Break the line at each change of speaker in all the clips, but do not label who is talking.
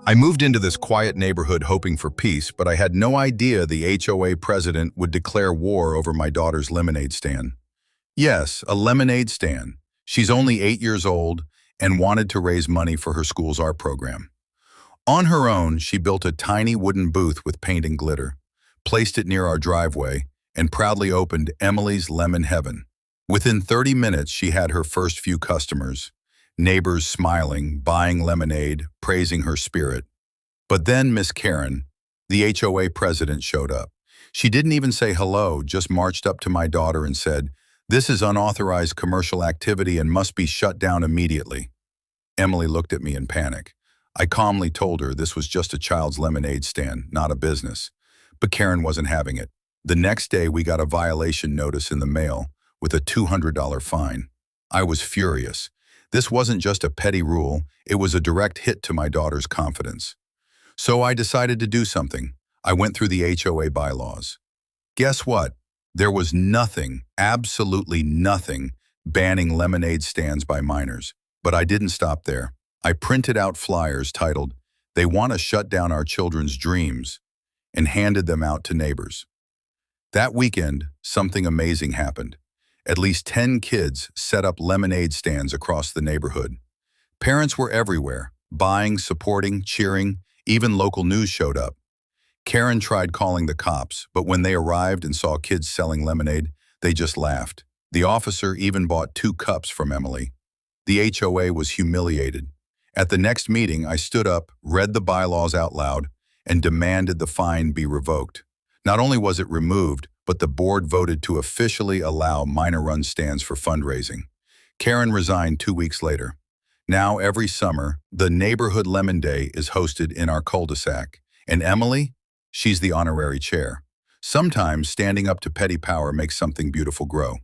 I moved into this quiet neighborhood hoping for peace, but I had no idea the HOA president would declare war over my daughter's lemonade stand. Yes, a lemonade stand. She's only 8 years old and wanted to raise money for her school's art program. On her own, she built a tiny wooden booth with paint and glitter, placed it near our driveway, and proudly opened Emily's Lemon Heaven. Within 30 minutes, she had her first few customers, neighbors smiling, buying lemonade, praising her spirit. But then Miss Karen, the HOA president, showed up. She didn't even say hello, just marched up to my daughter and said, "This is unauthorized commercial activity and must be shut down immediately." Emily looked at me in panic. I calmly told her this was just a child's lemonade stand, not a business. But Karen wasn't having it. The next day, we got a violation notice in the mail with a $200 fine. I was furious. This wasn't just a petty rule, it was a direct hit to my daughter's confidence. So I decided to do something. I went through the HOA bylaws. Guess what? There was nothing, absolutely nothing, banning lemonade stands by minors. But I didn't stop there. I printed out flyers titled, "They want to shut down our children's dreams," and handed them out to neighbors. That weekend, something amazing happened. At least 10 kids set up lemonade stands across the neighborhood. Parents were everywhere, buying, supporting, cheering, even local news showed up. Karen tried calling the cops, but when they arrived and saw kids selling lemonade, they just laughed. The officer even bought 2 cups from Emily. The HOA was humiliated. At the next meeting, I stood up, read the bylaws out loud, and demanded the fine be revoked. Not only was it removed, but the board voted to officially allow minor-run stands for fundraising. Karen resigned 2 weeks later. Now, every summer, the Neighborhood Lemon Day is hosted in our cul-de-sac. And Emily? She's the honorary chair. Sometimes, standing up to petty power makes something beautiful grow.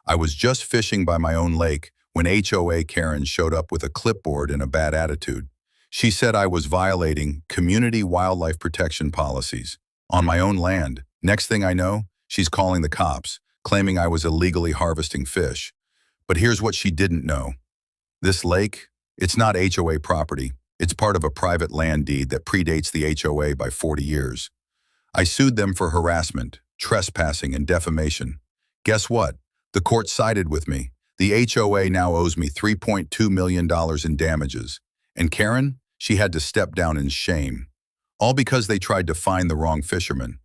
I was just fishing by my own lake when HOA Karen showed up with a clipboard and a bad attitude. She said I was violating community wildlife protection policies on my own land. Next thing I know, she's calling the cops, claiming I was illegally harvesting fish. But here's what she didn't know. This lake, it's not HOA property. It's part of a private land deed that predates the HOA by 40 years. I sued them for harassment, trespassing, and defamation. Guess what? The court sided with me. The HOA now owes me $3.2 million in damages. And Karen, she had to step down in shame. All because they tried to find the wrong fisherman.